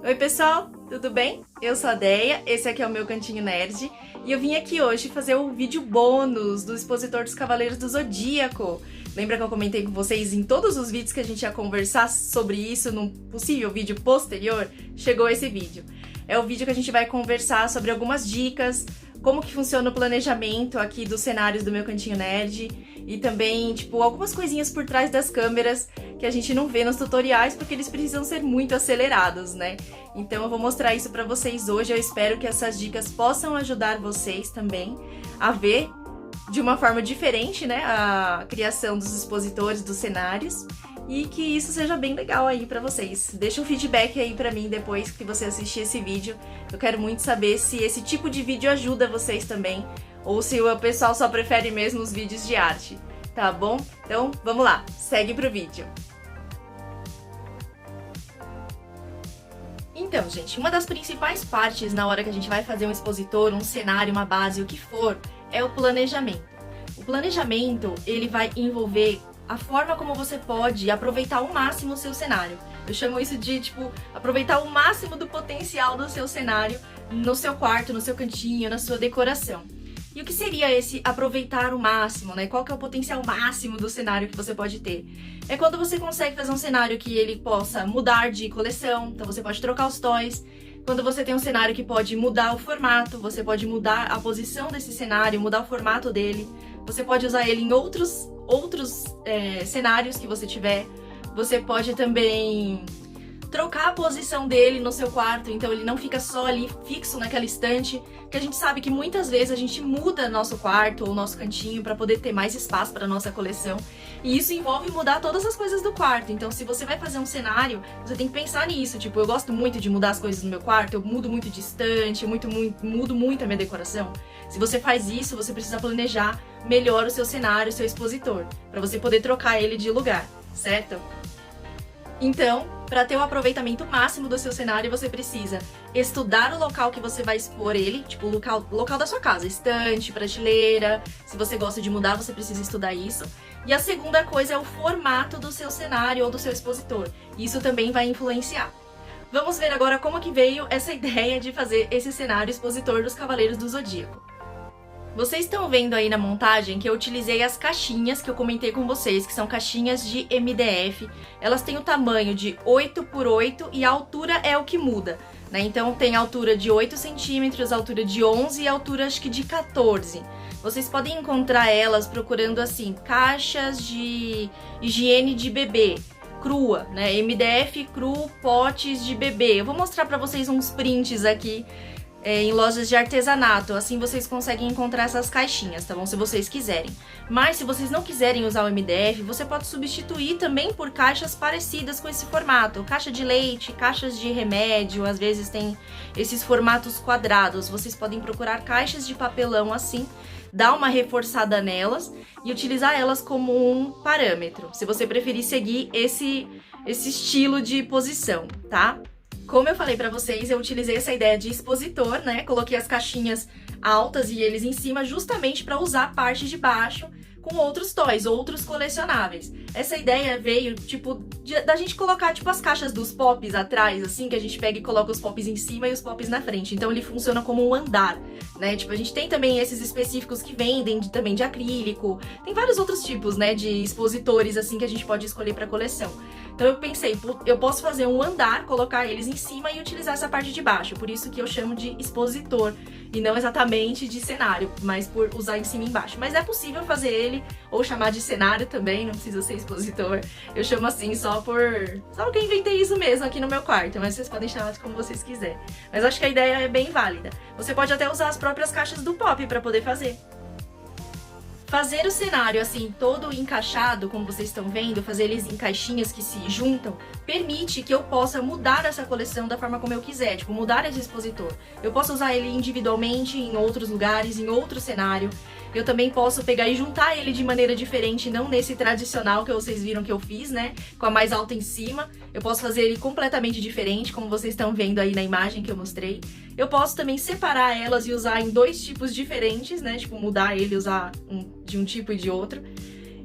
Oi pessoal, tudo bem? Eu sou a Deia, esse aqui é o meu Cantinho Nerd e eu vim aqui hoje fazer o vídeo bônus do Expositor dos Cavaleiros do Zodíaco. Lembra que eu comentei com vocês em todos os vídeos que a gente ia conversar sobre isso num possível vídeo posterior? Chegou esse vídeo. É o vídeo que a gente vai conversar sobre algumas dicas, como que funciona o planejamento aqui dos cenários do meu Cantinho Nerd e também, tipo, algumas coisinhas por trás das câmeras que a gente não vê nos tutoriais porque eles precisam ser muito acelerados, né? Então eu vou mostrar isso pra vocês hoje, eu espero que essas dicas possam ajudar vocês também a ver de uma forma diferente, né, a criação dos expositores, dos cenários, e que isso seja bem legal aí pra vocês. Deixa um feedback aí pra mim depois que você assistir esse vídeo. Eu quero muito saber se esse tipo de vídeo ajuda vocês também, ou se o pessoal só prefere mesmo os vídeos de arte, tá bom? Então, vamos lá, segue pro vídeo. Então, gente, uma das principais partes na hora que a gente vai fazer um expositor, um cenário, uma base, o que for, é o planejamento. O planejamento, ele vai envolver a forma como você pode aproveitar ao máximo o seu cenário. Eu chamo isso de, tipo, aproveitar o máximo do potencial do seu cenário no seu quarto, no seu cantinho, na sua decoração. E o que seria esse aproveitar o máximo, né? Qual que é o potencial máximo do cenário que você pode ter? É quando você consegue fazer um cenário que ele possa mudar de coleção, então você pode trocar os toys. Quando você tem um cenário que pode mudar o formato, você pode mudar a posição desse cenário, mudar o formato dele. Você pode usar ele em outros cenários que você tiver. Você pode também trocar a posição dele no seu quarto, então ele não fica só ali fixo naquela estante, que a gente sabe que muitas vezes a gente muda nosso quarto ou nosso cantinho para poder ter mais espaço para nossa coleção, e isso envolve mudar todas as coisas do quarto. Então se você vai fazer um cenário, você tem que pensar nisso, tipo, eu gosto muito de mudar as coisas no meu quarto, eu mudo muito de estante, eu mudo muito a minha decoração. Se você faz isso, você precisa planejar melhor o seu cenário, o seu expositor, para você poder trocar ele de lugar, certo? Então, para ter o aproveitamento máximo do seu cenário, você precisa estudar o local que você vai expor ele, tipo o local da sua casa, estante, prateleira. Se você gosta de mudar, você precisa estudar isso. E a segunda coisa é o formato do seu cenário ou do seu expositor. Isso também vai influenciar. Vamos ver agora como que veio essa ideia de fazer esse cenário expositor dos Cavaleiros do Zodíaco. Vocês estão vendo aí na montagem que eu utilizei as caixinhas que eu comentei com vocês, que são caixinhas de MDF. Elas têm o tamanho de 8 por 8 e a altura é o que muda, né? Então tem a altura de 8 centímetros, a altura de 11 e a altura acho que de 14. Vocês podem encontrar elas procurando assim, caixas de higiene de bebê crua, né? MDF cru, potes de bebê. Eu vou mostrar pra vocês uns prints aqui em lojas de artesanato, assim vocês conseguem encontrar essas caixinhas, tá bom? Se vocês quiserem. Mas se vocês não quiserem usar o MDF, você pode substituir também por caixas parecidas com esse formato. Caixa de leite, caixas de remédio, às vezes tem esses formatos quadrados. Vocês podem procurar caixas de papelão assim, dar uma reforçada nelas e utilizar elas como um parâmetro, se você preferir seguir esse estilo de posição, tá? Como eu falei pra vocês, eu utilizei essa ideia de expositor, né? Coloquei as caixinhas altas e eles em cima justamente para usar a parte de baixo com outros toys, outros colecionáveis. Essa ideia veio, tipo, da gente colocar, tipo, as caixas dos pops atrás, assim, que a gente pega e coloca os pops em cima e os pops na frente. Então ele funciona como um andar, né? Tipo, a gente tem também esses específicos que vendem também de acrílico. Tem vários outros tipos, né, de expositores, assim, que a gente pode escolher pra coleção. Então eu pensei, eu posso fazer um andar, colocar eles em cima e utilizar essa parte de baixo. Por isso que eu chamo de expositor e não exatamente de cenário, mas por usar em cima e embaixo. Mas é possível fazer ele ou chamar de cenário também, não precisa ser expositor. Eu chamo assim só porque eu inventei isso mesmo aqui no meu quarto, mas vocês podem chamar como vocês quiserem. Mas acho que a ideia é bem válida. Você pode até usar as próprias caixas do pop para poder fazer. Fazer o cenário assim, todo encaixado, como vocês estão vendo, fazer eles em caixinhas que se juntam, permite que eu possa mudar essa coleção da forma como eu quiser, tipo, mudar esse expositor. Eu posso usar ele individualmente, em outros lugares, em outro cenário. Eu também posso pegar e juntar ele de maneira diferente, não nesse tradicional que vocês viram que eu fiz, né? Com a mais alta em cima. Eu posso fazer ele completamente diferente, como vocês estão vendo aí na imagem que eu mostrei. Eu posso também separar elas e usar em dois tipos diferentes, né? Tipo, mudar ele e usar de um tipo e de outro.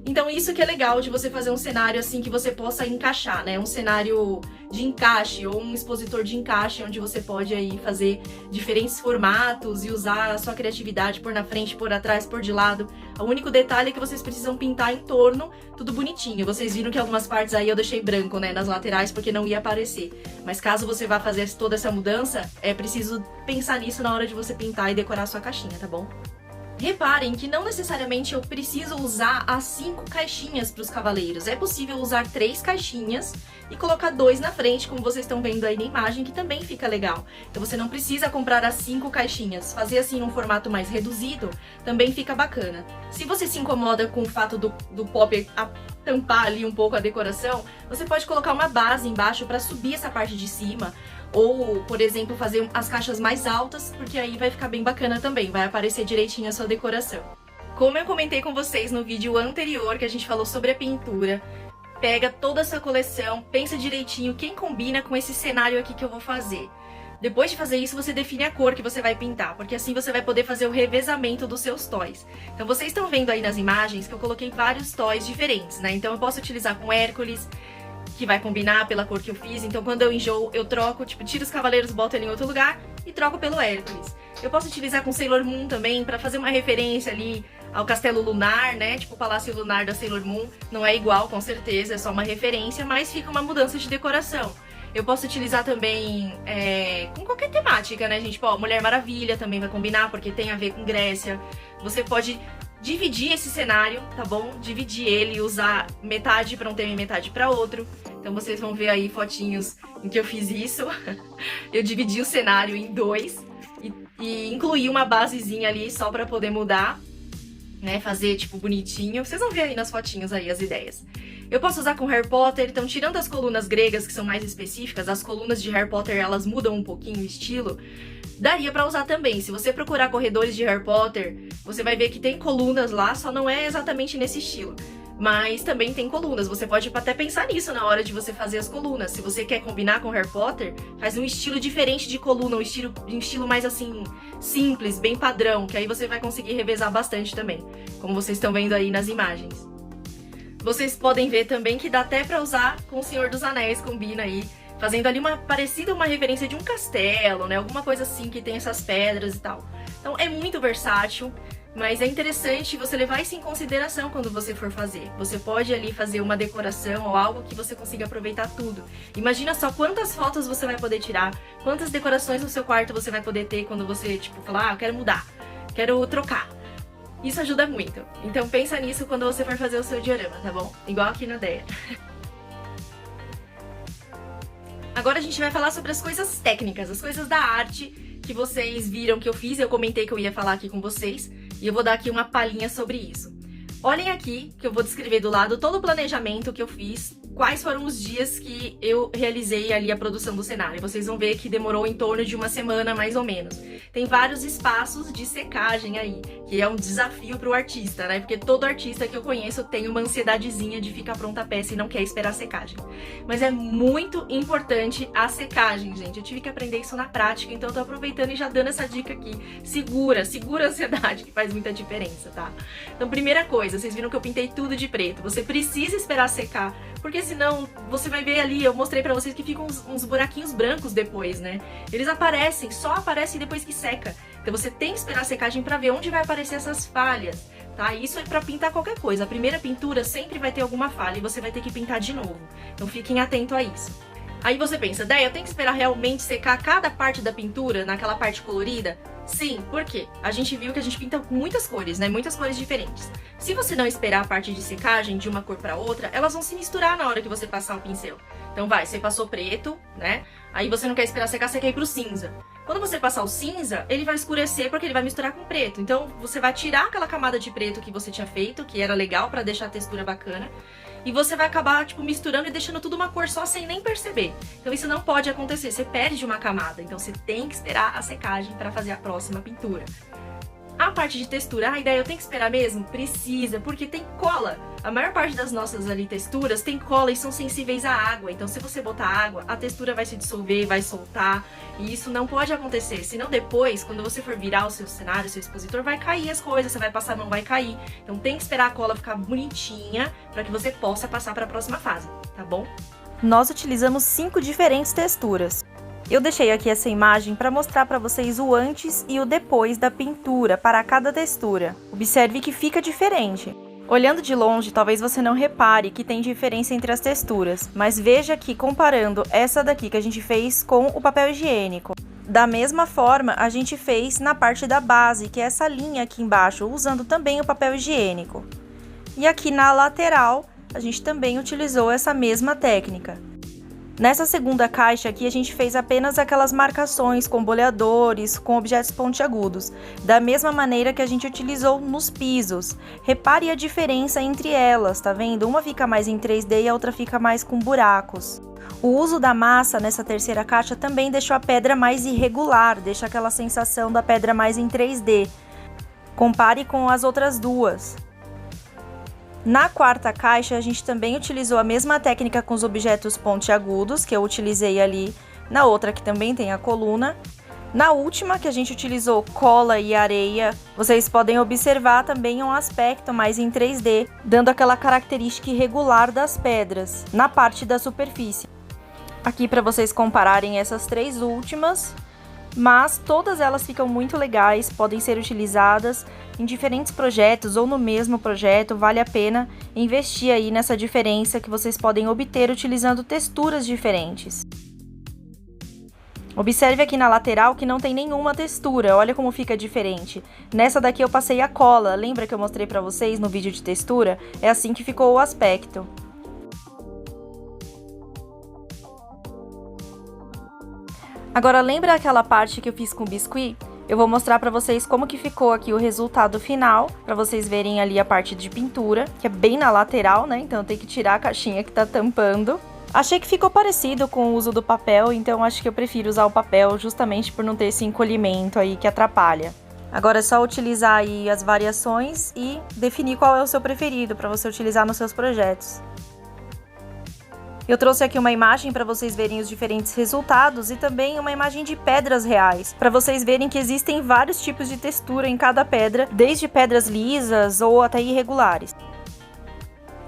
Então isso que é legal de você fazer um cenário assim que você possa encaixar, né? Um cenário de encaixe ou um expositor de encaixe onde você pode aí fazer diferentes formatos e usar a sua criatividade por na frente, por atrás, por de lado. O único detalhe é que vocês precisam pintar em torno, tudo bonitinho. Vocês viram que algumas partes aí eu deixei branco, né, nas laterais porque não ia aparecer. Mas caso você vá fazer toda essa mudança, é preciso pensar nisso na hora de você pintar e decorar a sua caixinha, tá bom? Reparem que não necessariamente eu preciso usar as 5 caixinhas para os cavaleiros. É possível usar 3 caixinhas e colocar 2 na frente, como vocês estão vendo aí na imagem, que também fica legal. Então você não precisa comprar as 5 caixinhas. Fazer assim num formato mais reduzido também fica bacana. Se você se incomoda com o fato do pop tampar ali um pouco a decoração, você pode colocar uma base embaixo para subir essa parte de cima. Ou, por exemplo, fazer as caixas mais altas, porque aí vai ficar bem bacana também, vai aparecer direitinho a sua decoração. Como eu comentei com vocês no vídeo anterior, que a gente falou sobre a pintura, pega toda essa coleção, pensa direitinho quem combina com esse cenário aqui que eu vou fazer. Depois de fazer isso, você define a cor que você vai pintar, porque assim você vai poder fazer o revezamento dos seus toys. Então vocês estão vendo aí nas imagens que eu coloquei vários toys diferentes, né? Então eu posso utilizar com Hércules, que vai combinar pela cor que eu fiz. Então quando eu enjoo, eu troco, tipo, tiro os cavaleiros, boto ele em outro lugar e troco pelo Hércules. Eu posso utilizar com Sailor Moon também, pra fazer uma referência ali ao Castelo Lunar, né? Tipo o Palácio Lunar da Sailor Moon. Não é igual, com certeza, é só uma referência, mas fica uma mudança de decoração. Eu posso utilizar também com qualquer temática, né, gente? Ó, Mulher Maravilha também vai combinar, porque tem a ver com Grécia. Você pode dividir esse cenário, tá bom? Dividir ele, usar metade para um tema e metade para outro. Então vocês vão ver aí fotinhos em que eu fiz isso. Eu dividi o cenário em 2 e incluí uma basezinha ali só para poder mudar, né? Fazer tipo bonitinho. Vocês vão ver aí nas fotinhos aí as ideias. Eu posso usar com Harry Potter, então tirando as colunas gregas que são mais específicas, as colunas de Harry Potter elas mudam um pouquinho o estilo. Daria pra usar também. Se você procurar corredores de Harry Potter, você vai ver que tem colunas lá, só não é exatamente nesse estilo. Mas também tem colunas, você pode até pensar nisso na hora de você fazer as colunas. Se você quer combinar com Harry Potter, faz um estilo diferente de coluna, um estilo mais assim, simples, bem padrão, que aí você vai conseguir revezar bastante também, como vocês estão vendo aí nas imagens. Vocês podem ver também que dá até pra usar com o Senhor dos Anéis, combina aí, fazendo ali uma referência de um castelo, né? Alguma coisa assim que tem essas pedras e tal. Então é muito versátil, mas é interessante você levar isso em consideração quando você for fazer. Você pode ali fazer uma decoração ou algo que você consiga aproveitar tudo. Imagina só quantas fotos você vai poder tirar, quantas decorações no seu quarto você vai poder ter quando você, tipo, falar, eu quero mudar, quero trocar. Isso ajuda muito. Então pensa nisso quando você for fazer o seu diorama, tá bom? Igual aqui na ideia. Agora a gente vai falar sobre as coisas técnicas, as coisas da arte que vocês viram que eu fiz. Eu comentei que eu ia falar aqui com vocês e eu vou dar aqui uma palhinha sobre isso. Olhem aqui que eu vou descrever do lado todo o planejamento que eu fiz, quais foram os dias que eu realizei ali a produção do cenário. Vocês vão ver que demorou em torno de uma semana, mais ou menos. Tem vários espaços de secagem aí, que é um desafio pro artista, né? Porque todo artista que eu conheço tem uma ansiedadezinha de ficar pronta a peça e não quer esperar a secagem. Mas é muito importante a secagem, gente. Eu tive que aprender isso na prática, então eu tô aproveitando e já dando essa dica aqui. Segura a ansiedade, que faz muita diferença, tá? Então, primeira coisa, vocês viram que eu pintei tudo de preto. Você precisa esperar secar, porque senão você vai ver ali, eu mostrei pra vocês que ficam uns buraquinhos brancos depois, né? Eles aparecem, só aparecem depois que seca. Então você tem que esperar a secagem pra ver onde vai aparecer essas falhas, tá? Isso é pra pintar qualquer coisa. A primeira pintura sempre vai ter alguma falha e você vai ter que pintar de novo. Então fiquem atentos a isso. Aí você pensa, Déia, eu tenho que esperar realmente secar cada parte da pintura, naquela parte colorida? Sim, por quê? A gente viu que a gente pinta com muitas cores, né? Muitas cores diferentes. Se você não esperar a parte de secagem de uma cor pra outra, elas vão se misturar na hora que você passar o pincel. Então você passou preto, né? Aí você não quer esperar secar, você quer ir pro cinza. Quando você passar o cinza, ele vai escurecer porque ele vai misturar com preto. Então você vai tirar aquela camada de preto que você tinha feito, que era legal pra deixar a textura bacana. E você vai acabar, tipo, misturando e deixando tudo uma cor só sem nem perceber. Então isso não pode acontecer, você perde uma camada. Então você tem que esperar a secagem para fazer a próxima pintura. A parte de textura, a ideia eu tenho que esperar mesmo? Precisa, porque tem cola. A maior parte das nossas ali texturas tem cola e são sensíveis à água. Então se você botar água, a textura vai se dissolver, vai soltar. E isso não pode acontecer. Senão depois, quando você for virar o seu cenário, o seu expositor, vai cair as coisas, você vai passar, não vai cair. Então tem que esperar a cola ficar bonitinha para que você possa passar para a próxima fase, tá bom? Nós utilizamos 5 diferentes texturas. Eu deixei aqui essa imagem para mostrar para vocês o antes e o depois da pintura para cada textura. Observe que fica diferente. Olhando de longe, talvez você não repare que tem diferença entre as texturas, mas veja que comparando essa daqui que a gente fez com o papel higiênico. Da mesma forma, a gente fez na parte da base, que é essa linha aqui embaixo, usando também o papel higiênico. E aqui na lateral, a gente também utilizou essa mesma técnica. Nessa segunda caixa aqui, a gente fez apenas aquelas marcações com boleadores, com objetos pontiagudos, da mesma maneira que a gente utilizou nos pisos. Repare a diferença entre elas, tá vendo? Uma fica mais em 3D e a outra fica mais com buracos. O uso da massa nessa terceira caixa também deixou a pedra mais irregular, deixa aquela sensação da pedra mais em 3D. Compare com as outras duas. Na quarta caixa, a gente também utilizou a mesma técnica com os objetos pontiagudos, que eu utilizei ali na outra que também tem a coluna. Na última, que a gente utilizou cola e areia, vocês podem observar também um aspecto mais em 3D, dando aquela característica irregular das pedras na parte da superfície. Aqui para vocês compararem essas 3 últimas, mas todas elas ficam muito legais, podem ser utilizadas em diferentes projetos ou no mesmo projeto. Vale a pena investir aí nessa diferença que vocês podem obter utilizando texturas diferentes. Observe aqui na lateral que não tem nenhuma textura, olha como fica diferente. Nessa daqui eu passei a cola, lembra que eu mostrei para vocês no vídeo de textura? É assim que ficou o aspecto. Agora, lembra aquela parte que eu fiz com o biscuit? Eu vou mostrar pra vocês como que ficou aqui o resultado final, pra vocês verem ali a parte de pintura, que é bem na lateral, né? Então eu tenho que tirar a caixinha que tá tampando. Achei que ficou parecido com o uso do papel, então acho que eu prefiro usar o papel justamente por não ter esse encolhimento aí que atrapalha. Agora é só utilizar aí as variações e definir qual é o seu preferido pra você utilizar nos seus projetos. Eu trouxe aqui uma imagem para vocês verem os diferentes resultados e também uma imagem de pedras reais, para vocês verem que existem vários tipos de textura em cada pedra, desde pedras lisas ou até irregulares.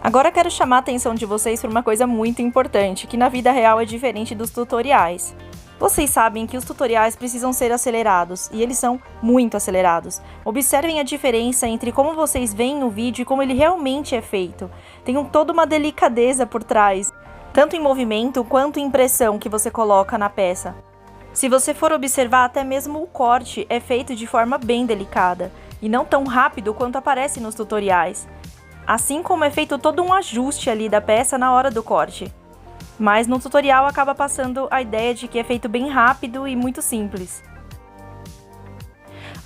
Agora quero chamar a atenção de vocês para uma coisa muito importante, que na vida real é diferente dos tutoriais. Vocês sabem que os tutoriais precisam ser acelerados, e eles são muito acelerados. Observem a diferença entre como vocês veem o vídeo e como ele realmente é feito. Tem toda uma delicadeza por trás, tanto em movimento quanto em impressão que você coloca na peça. Se você for observar, até mesmo o corte é feito de forma bem delicada, e não tão rápido quanto aparece nos tutoriais. Assim como é feito todo um ajuste ali da peça na hora do corte. Mas no tutorial acaba passando a ideia de que é feito bem rápido e muito simples.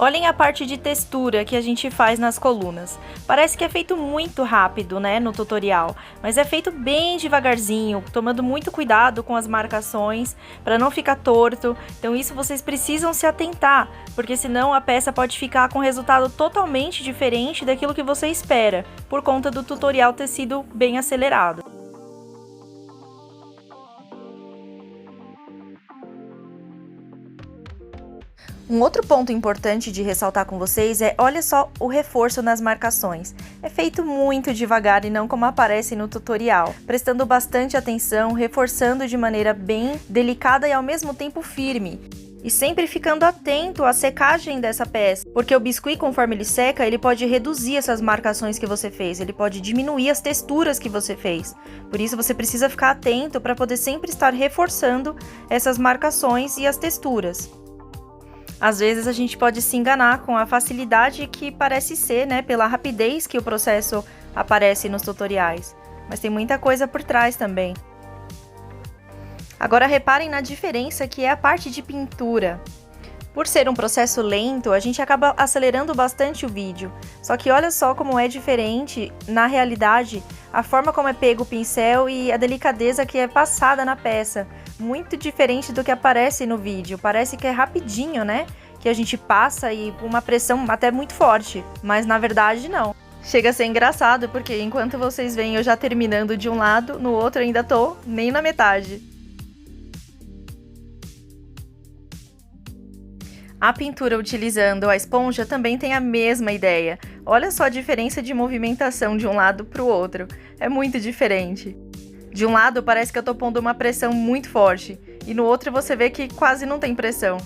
Olhem a parte de textura que a gente faz nas colunas. Parece que é feito muito rápido, né, no tutorial, mas é feito bem devagarzinho, tomando muito cuidado com as marcações para não ficar torto. Então isso vocês precisam se atentar, porque senão a peça pode ficar com um resultado totalmente diferente daquilo que você espera, por conta do tutorial ter sido bem acelerado. Um outro ponto importante de ressaltar com vocês é, olha só o reforço nas marcações. É feito muito devagar e não como aparece no tutorial, prestando bastante atenção, reforçando de maneira bem delicada e ao mesmo tempo firme. E sempre ficando atento à secagem dessa peça, porque o biscuit, conforme ele seca, ele pode reduzir essas marcações que você fez, ele pode diminuir as texturas que você fez. Por isso você precisa ficar atento para poder sempre estar reforçando essas marcações e as texturas. Às vezes a gente pode se enganar com a facilidade que parece ser, né, pela rapidez que o processo aparece nos tutoriais, mas tem muita coisa por trás também. Agora reparem na diferença que é a parte de pintura. Por ser um processo lento, a gente acaba acelerando bastante o vídeo, só que olha só como é diferente, na realidade, a forma como é pego o pincel e a delicadeza que é passada na peça. Muito diferente do que aparece no vídeo, parece que é rapidinho, né? que a gente passa e uma pressão até muito forte, mas na verdade não. Chega a ser engraçado, porque enquanto vocês veem eu já terminando de um lado, no outro eu ainda tô nem na metade. A pintura utilizando a esponja também tem a mesma ideia. Olha só a diferença de movimentação de um lado para o outro. É muito diferente. De um lado parece que eu tô pondo uma pressão muito forte, e no outro você vê que quase não tem pressão.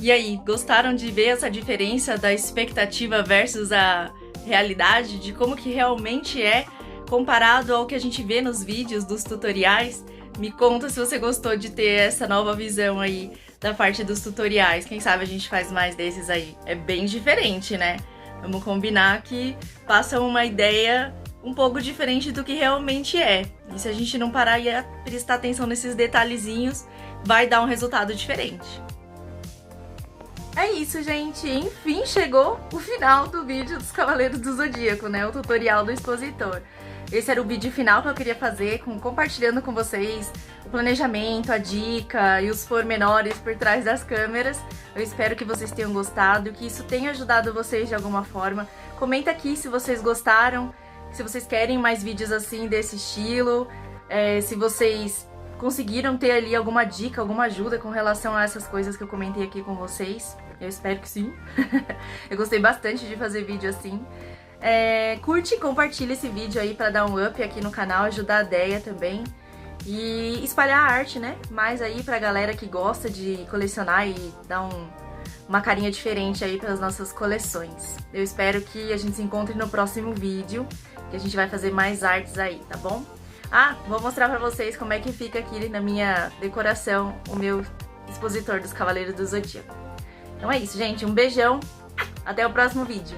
E aí, gostaram de ver essa diferença da expectativa versus a realidade, de como que realmente é comparado ao que a gente vê nos vídeos dos tutoriais? Me conta se você gostou de ter essa nova visão aí da parte dos tutoriais. Quem sabe a gente faz mais desses aí. É bem diferente, né? Vamos combinar que passa uma ideia um pouco diferente do que realmente é. E se a gente não parar e prestar atenção nesses detalhezinhos, vai dar um resultado diferente. É isso, gente. Enfim, chegou o final do vídeo dos Cavaleiros do Zodíaco, né? O tutorial do expositor. Esse era o vídeo final que eu queria fazer, compartilhando com vocês o planejamento, a dica e os pormenores por trás das câmeras. Eu espero que vocês tenham gostado, que isso tenha ajudado vocês de alguma forma. Comenta aqui se vocês gostaram, se vocês querem mais vídeos assim desse estilo, se vocês conseguiram ter ali alguma dica, alguma ajuda com relação a essas coisas que eu comentei aqui com vocês. Eu espero que sim. Eu gostei bastante de fazer vídeo assim. Curte e compartilha esse vídeo aí pra dar um up aqui no canal, ajudar a Deia também. E espalhar a arte, né? Mais aí pra galera que gosta de colecionar e dar uma carinha diferente aí pras nossas coleções. Eu espero que a gente se encontre no próximo vídeo, que a gente vai fazer mais artes aí, tá bom? Ah, vou mostrar pra vocês como é que fica aqui na minha decoração o meu expositor dos Cavaleiros do Zodíaco. Então é isso, gente. Um beijão. Até o próximo vídeo.